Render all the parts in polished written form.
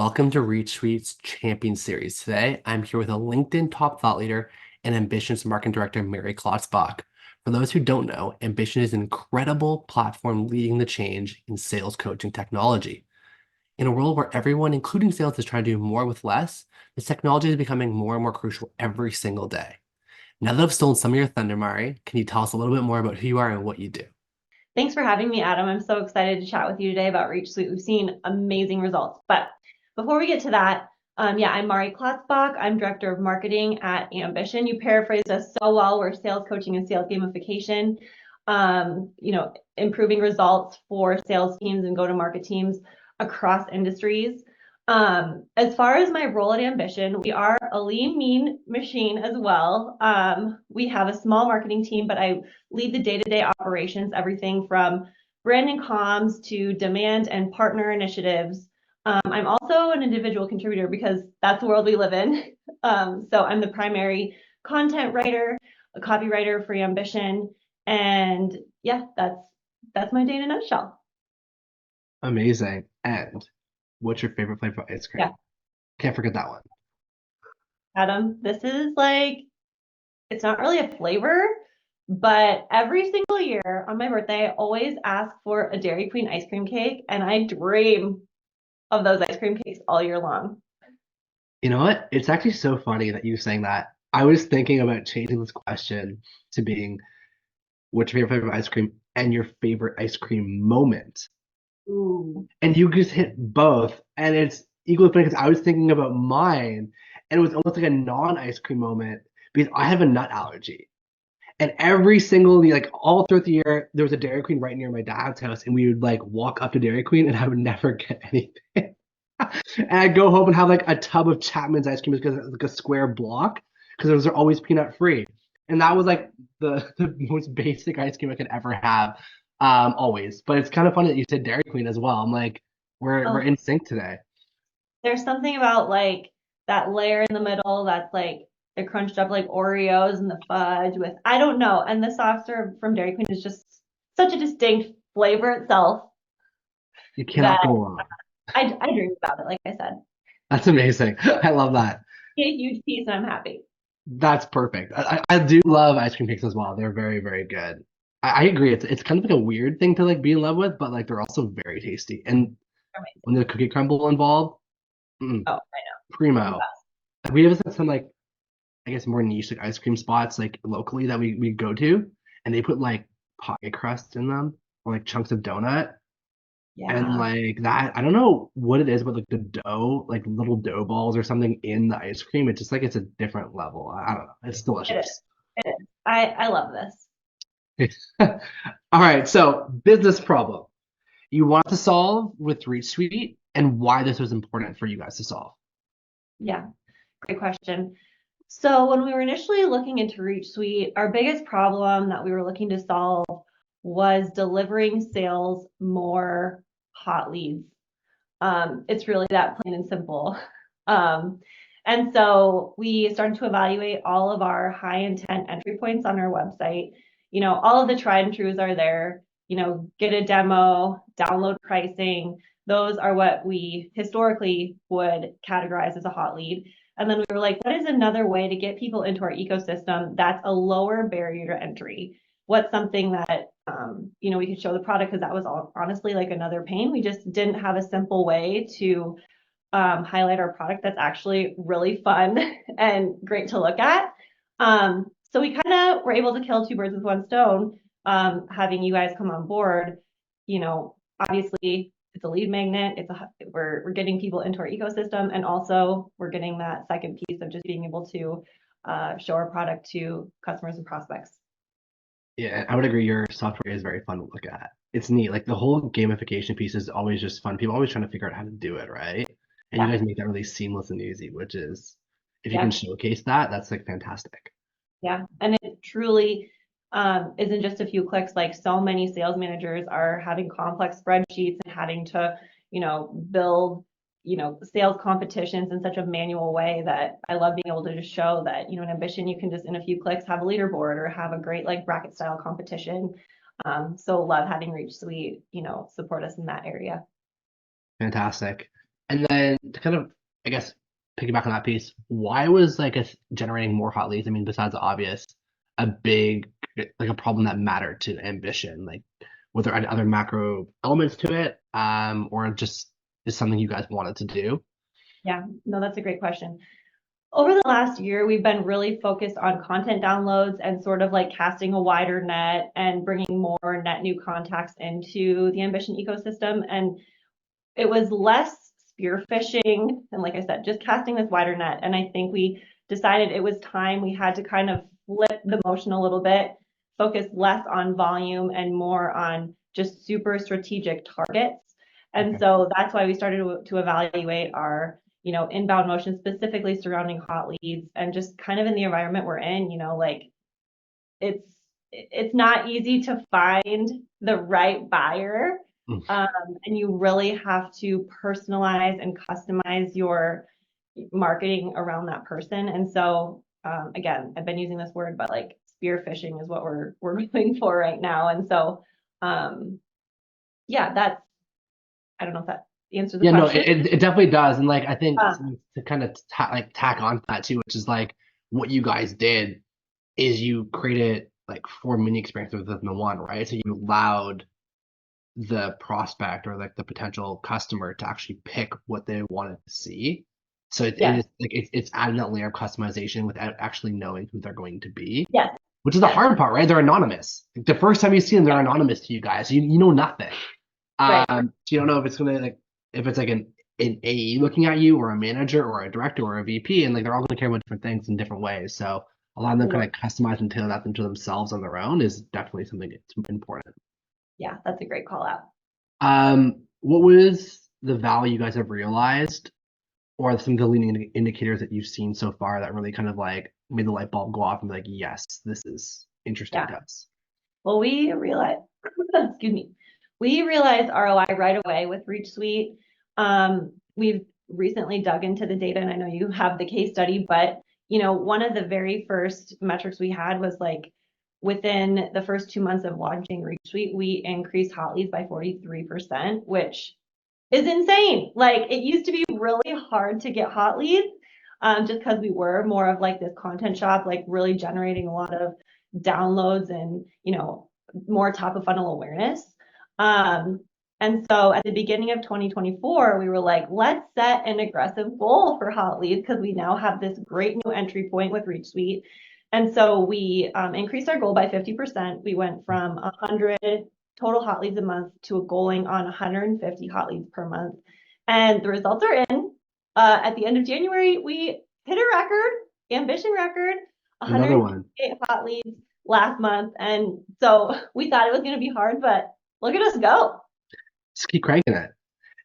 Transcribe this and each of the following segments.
Welcome to ReachSuite's Champion Series. Today, I'm here with a LinkedIn top thought leader and Ambition's marketing director, Mary Klotzbach. For those who don't know, Ambition is an incredible platform leading the change in sales coaching technology. In a world where everyone, including sales, is trying to do more with less, this technology is becoming more and more crucial every single day. Now that I've stolen some of your thunder, Mari, can you tell us a little bit more about who you are and what you do? Thanks for having me, Adam. I'm so excited to chat with you today about ReachSuite. We've seen amazing results. But before we get to that, I'm Mari Klotzbach. I'm Director of Marketing at Ambition. You paraphrased us so well. We're sales coaching and sales gamification, improving results for sales teams and go-to-market teams across industries. As far as my role at Ambition, we are a lean, mean machine as well. We have a small marketing team, but I lead the day-to-day operations, everything from brand and comms to demand and partner initiatives. I'm also an individual contributor because that's the world we live in. So I'm the primary content writer, a copywriter for Ambition, and yeah, that's my day in a nutshell. Amazing. And what's your favorite flavor of ice cream? Yeah, Can't forget that one. Adam, this is like, it's not really a flavor, but every single year on my birthday, I always ask for a Dairy Queen ice cream cake, and I dream of those ice cream cakes all year long. You know what? It's actually so funny that you saying that. I was thinking about changing this question to being what's your favorite flavor of ice cream and your favorite ice cream moment. Ooh. And you just hit both, and it's equally funny because I was thinking about mine, and it was almost like a non-ice cream moment because I have a nut allergy. And every single like all throughout the year, there was a Dairy Queen right near my dad's house, and we would like walk up to Dairy Queen, and I would never get anything. And I'd go home and have like a tub of Chapman's ice cream because it's like a square block because those are always peanut free. And that was like the most basic ice cream I could ever have, always. But it's kind of funny that you said Dairy Queen as well. I'm like, we're Oh, in sync today. there's something about like that layer in the middle that's like they're crunched up like Oreos and the fudge with, I don't know. And the soft serve from Dairy Queen is just such a distinct flavor itself You cannot that go wrong. I dream about it, like I said. That's amazing. I love that. Get a huge piece and I'm happy. That's perfect. I do love ice cream cakes as well. They're very, very good. I agree. It's kind of like a weird thing to like be in love with, but like they're also very tasty. And when Amazing. the cookie crumble involved, mm, Oh, I know. The primo. best. We have some like I guess more niche like ice cream spots like locally that we go to, and they put like pie crust in them or like chunks of donut. And Yeah, like that, I don't know what it is, but like the dough, like little dough balls or something in the ice cream, it's just like it's a different level. I don't know. It's it is. delicious. It is. I love this. All right, so business problem you want to solve with ReachSuite and why this was important for you guys to solve. Yeah, great question. So when we were initially looking into ReachSuite, our biggest problem that we were looking to solve was delivering sales more hot leads. It's really that plain and simple. Um, and so we started to evaluate all of our high intent entry points on our website. All of the tried and trues are there. Get a demo, download pricing. Those are what we historically would categorize as a hot lead. And then we were like, what is another way to get people into our ecosystem that's a lower barrier to entry? What's something that we could show the product, because that was honestly like another pain. We just didn't have a simple way to highlight our product that's actually really fun and great to look at. So we kind of were able to kill two birds with one stone, having you guys come on board. Obviously it's a lead magnet. We're getting people into our ecosystem, and also we're getting that second piece of just being able to show our product to customers and prospects. Yeah, I would agree. Your software is very fun to look at. It's neat. Like the whole gamification piece is always just fun. People are always trying to figure out how to do it, right? And you Yeah, guys make that really seamless and easy, which is, if you can yeah. showcase that, that's like fantastic. Yeah, and it truly isn't just a few clicks. Like so many sales managers are having complex spreadsheets and having to, build, sales competitions in such a manual way that I love being able to just show that, in Ambition, you can just in a few clicks have a leaderboard or have a great like bracket style competition. So love having Reach Suite, support us in that area. Fantastic. And then to kind of, I guess, piggyback on that piece, why was like generating more hot leads? I mean, besides the obvious, a big like a problem that mattered to ambition. Like, were there any other macro elements to it, or just is something you guys wanted to do? Yeah, no, that's a great question. Over the last year, we've been really focused on content downloads and sort of like casting a wider net and bringing more net new contacts into the Ambition ecosystem. And it was less spear fishing and, like I said, just casting this wider net. And I think we decided it was time we had to kind of flip the motion a little bit, focus less on volume and more on just super strategic targets. And Okay. so that's why we started to evaluate our inbound motion specifically surrounding hot leads and just kind of in the environment we're in, like it's it's not easy to find the right buyer. Mm. Um, and you really have to personalize and customize your marketing around that person. And so, again, I've been using this word, but like spear fishing is what we're going for right now. And so, um, yeah, that's I don't know if that answers the Yeah, no, question. it definitely does, and like I think Um, to kind of tack on to that too, which is like what you guys did is you created like four mini experiences within the one, right? So you allowed the prospect or like the potential customer to actually pick what they wanted to see. So it yes, is like it's adding that layer of customization without actually knowing who they're going to be, yes, which is the yes, hard part, right? They're anonymous. Like, the first time you see them, they're anonymous to you guys. You know nothing. right. So you don't know if it's gonna like if it's like an AE looking at you or a manager or a director or a VP, and like they're all gonna care about different things in different ways. So a lot of them kind of customize and tailor that into themselves on their own is definitely something that's important. Yeah, that's a great call out. What was the value you guys have realized, or some of the leading indicators that you've seen so far that really kind of like made the light bulb go off and be like, yes, this is interesting Yeah. to us? Well, we realized, excuse me, we realized ROI right away with ReachSuite. We've recently dug into the data, and I know you have the case study, but one of the very first metrics we had was like within the first 2 months of launching ReachSuite, we increased hot leads by 43%, which is insane. Like it used to be really hard to get hot leads, just because we were more of like this content shop, like really generating a lot of downloads and more top of funnel awareness. Um, and so at the beginning of 2024, we were like, let's set an aggressive goal for hot leads because we now have this great new entry point with ReachSuite. And so we increased our goal by 50%. We went from 100 total hot leads a month to a goaling on 150 hot leads per month. And the results are in. At the end of January, we hit a record, ambition record, Another one. 158 hot leads last month. And so we thought it was going to be hard, but look at us go. Just keep cranking it.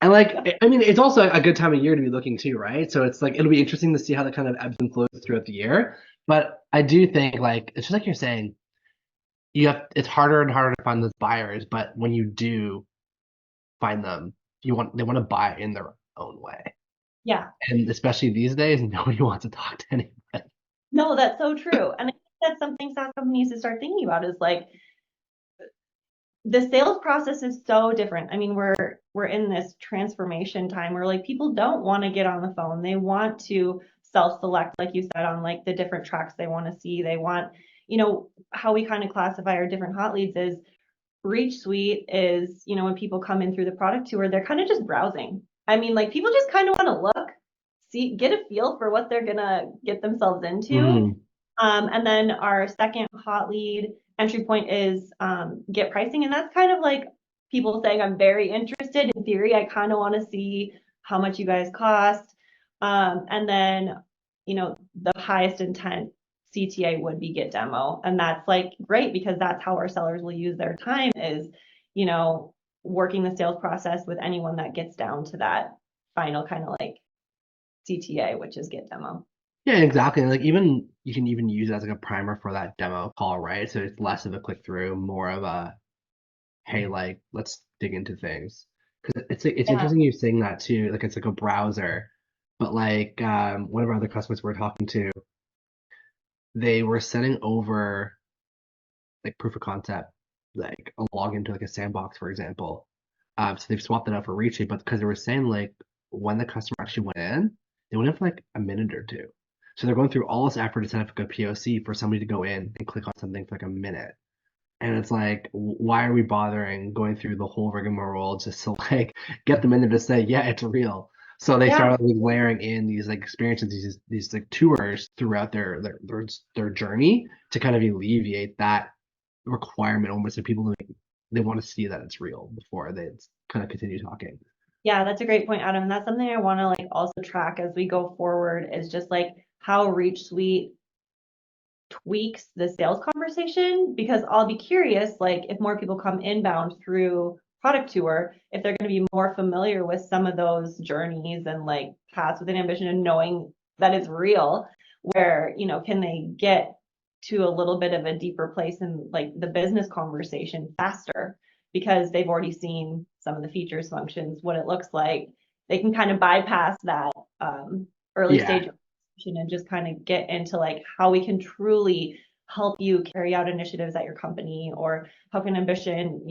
And like, I mean, it's also a good time of year to be looking too, right? So it's like it'll be interesting to see how that kind of ebbs and flows throughout the year. But I do think like it's just like you're saying, it's harder and harder to find those buyers, but when you do find them, they want to buy in their own way. Yeah. And especially these days, nobody wants to talk to anybody. No, that's so true. And I think that's something SaaS companies to start thinking about is like the sales process is so different. I mean, we're in this transformation time where like people don't want to get on the phone. They want to self-select, like you said, on like the different tracks they want to see. They want, how we kind of classify our different hot leads is ReachSuite is, when people come in through the product tour, they're kind of just browsing. I mean, like people just kind of want to look, see, get a feel for what they're gonna get themselves into. Mm-hmm. And then our second hot lead entry point is get pricing. And that's kind of like people saying, I'm very interested. In theory, I kind of want to see how much you guys cost. And then, the highest intent CTA would be get demo. And that's like great because that's how our sellers will use their time is, working the sales process with anyone that gets down to that final kind of like CTA, which is get demo. Yeah, exactly. And like even you can even use it as like a primer for that demo call, right? So it's less of a click through, more of a hey, like let's dig into things. Because it's Yeah. interesting you saying that too. Like it's like a browser, but like one of our other customers we're talking to, they were sending over like proof of concept, like a login to like a sandbox, for example. So they've swapped it out for Reaching, but because they were saying like when the customer actually went in, they went in for like a minute or two. So they're going through all this effort to set up a POC for somebody to go in and click on something for like a minute. And it's like, why are we bothering going through the whole rigmarole just to like get them in there to say, yeah, it's real. So they Yeah. started like layering in these like experiences, these like tours throughout their journey to kind of alleviate that requirement almost of people they want to see that it's real before they kind of continue talking. Yeah, that's a great point, Adam. That's something I want to like also track as we go forward is just like how Reach Suite tweaks the sales conversation because I'll be curious, like if more people come inbound through product tour, if they're going to be more familiar with some of those journeys and like paths within ambition and knowing that it's real, where, can they get to a little bit of a deeper place in like the business conversation faster because they've already seen some of the features, functions, what it looks like. They can kind of bypass that early Yeah. stage and just kind of get into like how we can truly help you carry out initiatives at your company or how can ambition,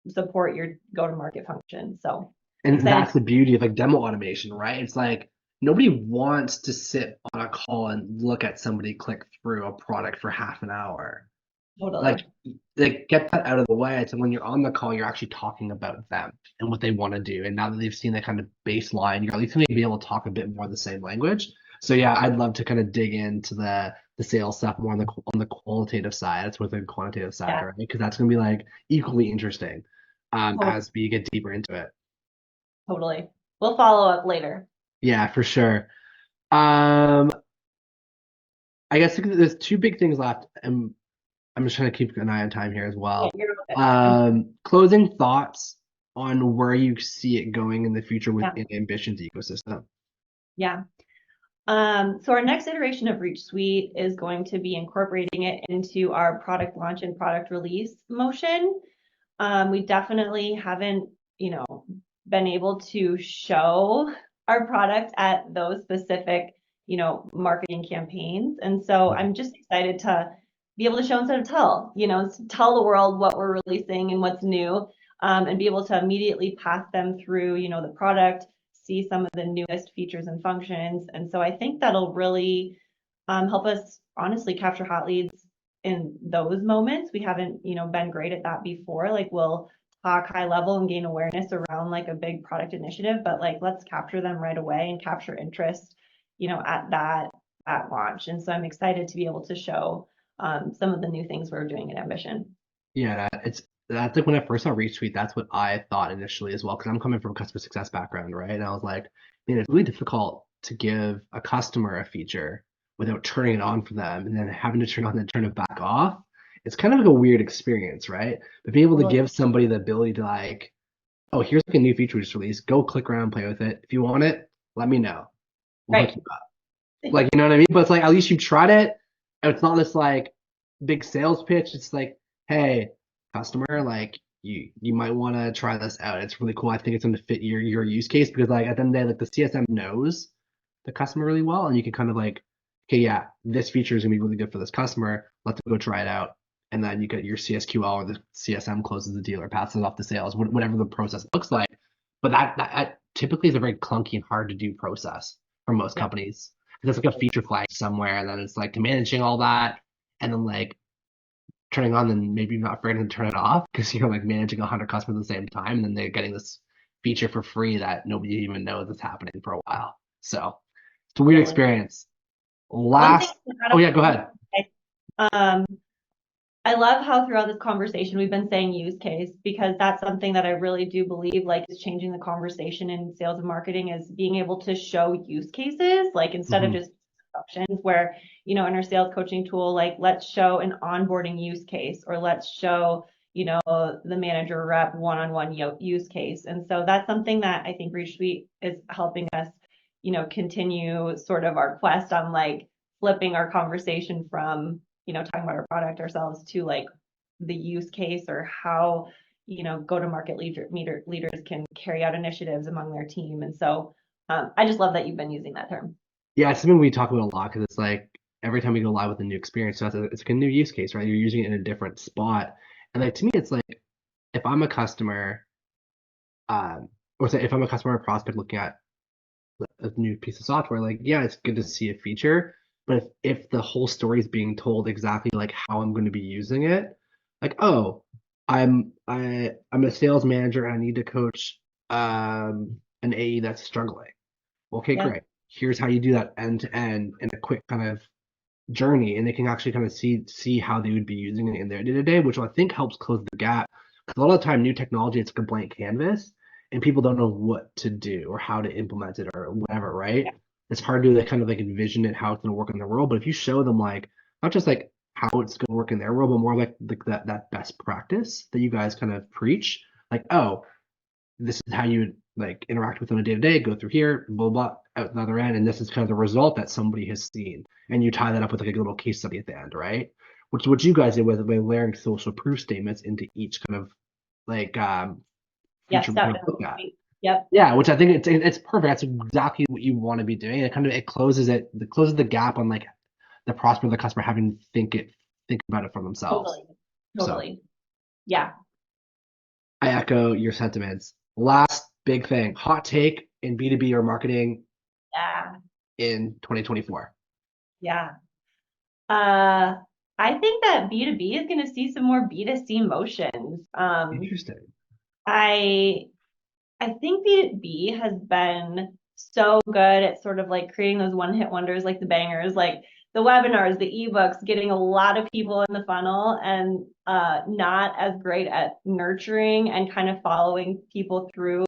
support your go-to-market function. So And excited. that's the beauty of like demo automation, right? It's like nobody wants to sit on a call and look at somebody click through a product for half an hour. Totally. Like, get that out of the way. So when you're on the call, you're actually talking about them and what they want to do. And now that they've seen that kind of baseline, you're at least going to be able to talk a bit more the same language. So yeah, I'd love to kind of dig into the sales stuff more on the qualitative side. That's with the quantitative side, Yeah, right? Because that's going to be like equally interesting totally. as we get deeper into it. Totally. We'll follow up later. Yeah, for sure. Um, I guess there's two big things left, and I'm just trying to keep an eye on time here as Yeah, well. you're okay. I'm Closing thoughts on where you see it going in the future yeah, within Ambition's ecosystem. yeah. So our next iteration of Reach Suite is going to be incorporating it into our product launch and product release motion. We definitely haven't, been able to show our product at those specific, marketing campaigns. And so I'm just excited to be able to show instead of tell, tell the world what we're releasing and what's new, and be able to immediately pass them through, the product, see some of the newest features and functions. And so I think that'll really help us honestly capture hot leads in those moments. We haven't, been great at that before. Like we'll talk high level and gain awareness around like a big product initiative, but like let's capture them right away and capture interest, at that launch. And so I'm excited to be able to show some of the new things we're doing at Ambition. Yeah, that's like when I first saw Retweet, that's what I thought initially as well, because I'm coming from a customer success background, right? And I was like, man, it's really difficult to give a customer a feature without turning it on for them and then having to turn on and turn it back off. It's kind of like a weird experience, right? But being able to Totally. give somebody the ability to like, oh, here's like a new feature we just released. Go click around, play with it. If you want it, let me know. We'll hook Right. you up. Like, you know what I mean? But it's like at least you tried it. And it's not this like big sales pitch. It's like, hey, customer, like you might want to try this out. It's really cool. I think it's going to fit your use case because like at the end of the day, like the CSM knows the customer really well, and you can kind of like, okay, yeah, this feature is gonna be really good for this customer. Let them go try it out, and then you get your CSQL or the CSM closes the deal or passes it off to sales, whatever the process looks like. But that typically is a very clunky and hard to do process for most Yeah. companies. There's like a feature flag somewhere, and then it's like managing all that, and then like turning on, and maybe not forgetting to turn it off because you're like managing 100 customers at the same time, and then they're getting this feature for free that nobody even knows is happening for a while. So it's a weird Totally. experience. One thing Last, oh Adam, yeah, go ahead. um, I love how throughout this conversation we've been saying use case because that's something that I really do believe like is changing the conversation in sales and marketing is being able to show use cases like instead of Hmm. just options where in our sales coaching tool like let's show an onboarding use case or let's show the manager rep one-on-one use case. And so that's something that I think Reach Suite is helping us continue sort of our quest on like flipping our conversation from talking about our product ourselves to like the use case or how, go to market leaders can carry out initiatives among their team. And so I just love that you've been using that term. Yeah, it's something we talk about a lot because it's like every time we go live with a new experience, so it's like a new use case, right? You're using it in a different spot. And like to me, it's like if I'm a customer, or say if I'm a customer or prospect looking at a new piece of software, like, yeah, it's good to see a feature, but if the whole story is being told exactly like how I'm going to be using it, like, oh, I'm a sales manager and I need to coach an AE that's struggling. Okay, Yeah. great. Here's how you do that end to end in a quick kind of journey, and they can actually kind of see how they would be using it in their day to day, which I think helps close the gap. Because a lot of the time, new technology, it's like a blank canvas, and people don't know what to do or how to implement it or whatever, right? Yeah. It's hard to like, kind of like envision it how it's going to work in their world. But if you show them like not just like how it's going to work in their world, but more like that best practice that you guys kind of preach, like, oh, this is how you like interact with on a day to day, go through here, blah, blah, out the other end. And this is kind of the result that somebody has seen. And you tie that up with like a little case study at the end, right? Which is what you guys did with layering social proof statements into each kind of like Yes, feature we kind of look at. definitely. Yep. Yeah, which I think it's perfect. That's exactly what you want to be doing. It closes the gap on like the prospect, the customer having to think about it for themselves. Totally. So Totally. Yeah. I echo your sentiments. Last big thing, hot take in B2B or marketing Yeah. in 2024. Yeah. Uh, I think that B2B is going to see some more B2C motions. Interesting. I I think B2B has been so good at sort of like creating those one-hit wonders, like the bangers, like the webinars, the ebooks, getting a lot of people in the funnel, and not as great at nurturing and kind of following people through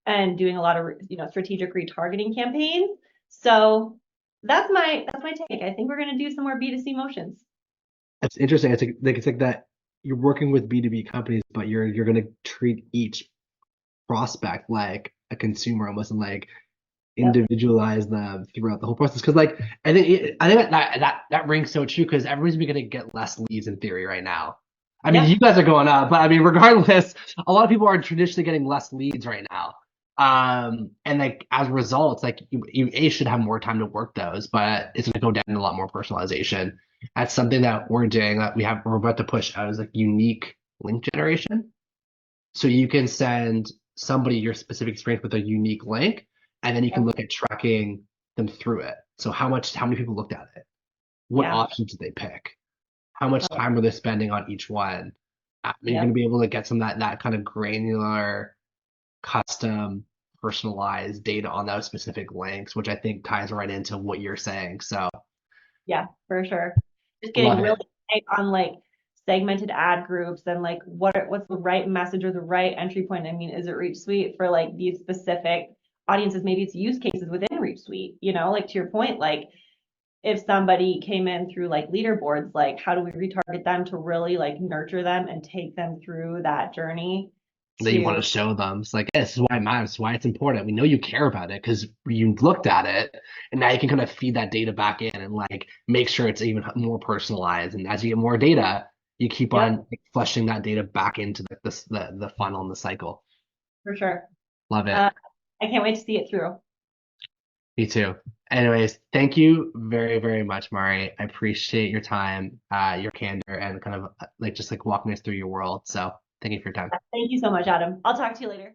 and doing a lot of strategic retargeting campaigns. So that's my take. I think we're going to do some more B2C motions. It's interesting. It's like that you're working with B2B companies, but you're gonna treat each prospect like a consumer almost, and like Yep. individualize them throughout the whole process. Because like I think that rings so true because everybody's gonna get less leads in theory right now. I mean, Yep. you guys are going up, but I mean, regardless, a lot of people are traditionally getting less leads right now. And like as a result, it's like you should have more time to work those, but it's gonna go down to a lot more personalization. That's something that we're doing that we're about to push out as like unique link generation. So you can send somebody your specific experience with a unique link, and then you can Yep. look at tracking them through it. So how many people looked at it? What Yeah. options did they pick? How much time were they spending on each one? You're going to Yep. be able to get some of that kind of granular, custom, personalized data on those specific links, which I think ties right into what you're saying. So Yeah, for sure. Just getting love really it. tight on like segmented ad groups and like what's the right message or the right entry point. I mean, is it Reach Suite for like these specific audiences? Maybe it's use cases within Reach Suite, like to your point, like if somebody came in through like leaderboards, like how do we retarget them to really like nurture them and take them through that journey That you want to, to show them. It's like, this is why it matters, why it's important. We know you care about it because you looked at it, and now you can kind of feed that data back in and like make sure it's even more personalized. And as you get more data, you keep yep, on like, flushing that data back into the funnel and the cycle. for sure. Love it. Uh, I can't wait to see it through. Me too. Anyways, thank you very, very much, Mari. I appreciate your time, your candor, and kind of like just like walking us through your world. So thank you for your time. Thank you so much, Adam. I'll talk to you later.